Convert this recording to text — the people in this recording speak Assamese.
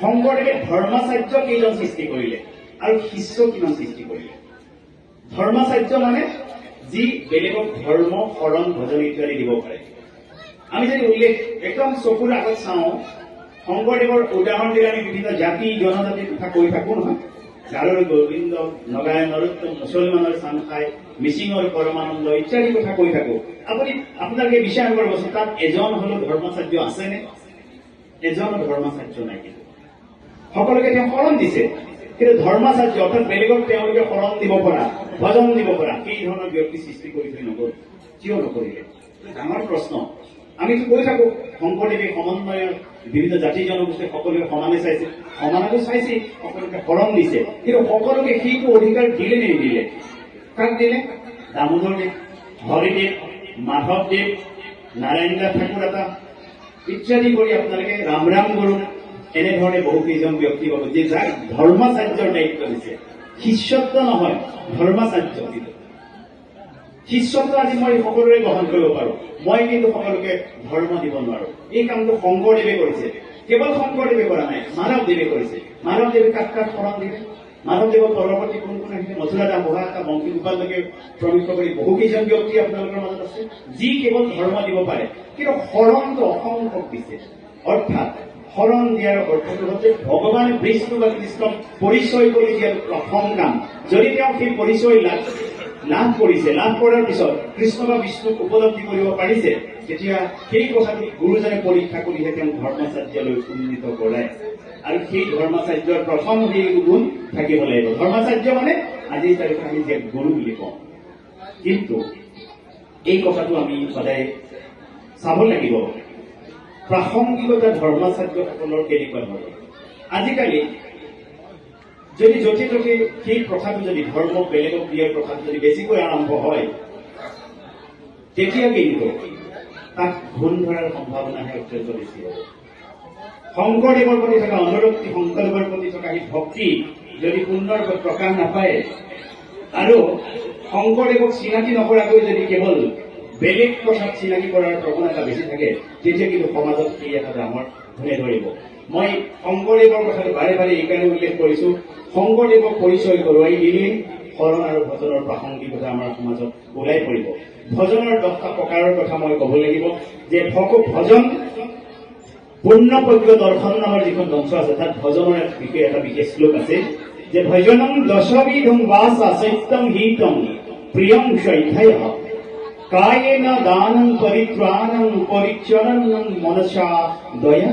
শংকৰদেৱে ধৰ্মাচাৰ্য কেইজন সৃষ্টি কৰিলে আৰু শিষ্য কিমান সৃষ্টি কৰিলে? ধৰ্মাচাৰ্য মানে যি বেলেগক ধৰ্ম শৰণ ভজন ইত্যাদি দিব পাৰে। আমি যদি উল্লেখ একদম চকুৰ আগত চাওঁ, শংকৰদেৱৰ উদাহৰণ দিলে আমি বিভিন্ন জাতি জনজাতিৰ কথা কৈ থাকো নহয়। গাৰোৰ গোবিন্দ, নগাই নৰোত্তম, মুছলমানৰ চানখাই, মিচিঙৰ পৰমানন্দ ইত্যাদি কথা কৈ থাকো। আপোনালোকে বিচাৰ কৰিবচোন, তাত এজন হলেও ধৰ্মাচাৰ্য আছেনে? এজনো ধৰ্মাচাৰ্য নাই। কিন্তু সকলোকে তেওঁ শৰণ দিছে, কিন্তু ধৰ্মাচাৰ্য অৰ্থাৎ বেলেগক তেওঁলোকে শৰণ দিব পৰা, ভজন দিব পৰা সেই ধৰণৰ ব্যক্তি সৃষ্টি কৰি নগ'ল। কিয় নকৰিলে? ডাঙৰ প্ৰশ্ন। আমিতো কৈ থাকো শংকৰদেৱে সমন্বয়ৰ বিভিন্ন জাতি জনগোষ্ঠী সকলোকে সমানে চাইছে, সমানতো চাইছে, সকলোকে শৰণ দিছে, কিন্তু সকলোকে সেইটো অধিকাৰ দিলে নে নিদিলে? কাক দিলে? দামোদৰদেৱ, হৰিদেৱ, মাধৱদেৱ, নাৰায়ণ দাস ঠাকুৰ এটা ইত্যাদি কৰি আপোনালোকে ৰাম গুৰু এনেধৰণে বহু কেইজন ব্যক্তি পাব যে যাক ধৰ্মাচাৰ্যৰ দায়িত্ব দিছে। শিষ্যত্ব নহয়, ধৰ্মাচাৰ্য। শিষ্যত্ব আজি মই সকলোৰে গ্ৰহণ কৰিব পাৰো, মই কিন্তু সকলোকে ধৰ্ম দিব নোৱাৰো। এই কামটো শংকৰদেৱে কৰিছে। কেৱল শংকৰদেৱে কৰা নাই, মাধৱদেৱে কৰিছে। মাধৱদেৱে কাক কাক শৰণ দিলে? মাধৱদেৱৰ পৰৱৰ্তী কোন কোন আহিলে? মথুৰাদাস, বহাটা, বংশীগোপাললৈকে প্ৰমুখ কৰি বহু কেইজন ব্যক্তি আপোনালোকৰ মাজত আছে যি কেৱল ধৰ্ম দিব পাৰে, কিন্তু শৰণটো অসংখ্যক দিছে। অৰ্থাৎ শৰণ দিয়াৰ অৰ্থটো হচ্ছে ভগৱান বিষ্ণু বা কৃষ্ণক পৰিচয় কৰি দিয়াৰ প্ৰথম কাম। যদি তেওঁ সেই পৰিচয় লাভ কৰিছে, লাভ কৰাৰ পিছত কৃষ্ণ বা বিষ্ণুক উপলব্ধি কৰিব পাৰিছে, তেতিয়া সেই কথাটো গুৰুজনে পৰীক্ষা কৰিহে তেওঁক ধৰ্মাচাৰ্যলৈ উন্নীত কৰায়। আৰু সেই ধৰ্মাচাৰ্যৰ প্ৰথম সেই গুণ থাকিব লাগিব। ধৰ্মাচাৰ্য মানে আজিৰ তাৰিখত আমি যে গুৰু বুলি কওঁ, কিন্তু এই কথাটো আমি সদায় চাব লাগিব প্ৰাসংগিকতা ধৰ্মাচাৰ্যসকলৰ কেনেকুৱা ধৰণৰ। আজিকালি যদি য'তে ত'তে সেই প্ৰথাটো যদি ধৰ্ম বেলেগক দিয়াৰ প্ৰথাটো যদি বেছিকৈ আৰম্ভ হয়, তেতিয়া কিন্তু তাক ঘূণ ধৰাৰ সম্ভাৱনাহে অত্যন্ত বেছি হ'ব। শংকৰদেৱৰ প্ৰতি থকা অনুৰক্তি, শংকৰদেৱৰ প্ৰতি থকা সেই ভক্তি যদি সুন্দৰকৈ প্ৰকাশ নাপায় আৰু শংকৰদেৱক চিনাকি নকৰাকৈ যদি কেৱল বেলেগ কথাত চিনাকি কৰাৰ প্ৰৱণতা বেছি থাকে, তেতিয়া কিন্তু সমাজত সেই এটা ডাঙৰ ঘূণে ধৰিব। মই শংকৰদেৱৰ কথাটো বাৰে বাৰে এইকাৰণে উল্লেখ কৰিছো, শংকৰদেৱক পৰিচয় কৰোৱাই দিলে শৰণ আৰু ভজনৰ প্ৰাসংগিকতা আমাৰ সমাজত ওলাই পৰিব। ভজনৰ 10টা প্ৰকাৰৰ কথা মই ক'ব লাগিব যে ভজন পূৰ্ণপজ্ঞ দৰ্শন নামৰ যিখন গ্ৰন্থ আছে, তাত ভজনৰ এটা বিশেষ শ্লোক আছে যে ভজনম দশবিধম বাসা সত্যম হিতম প্ৰিয়ম শৈথায় কায়েন দানম পৰিত্ৰাণম পৰিচৰণম মনসা দয়া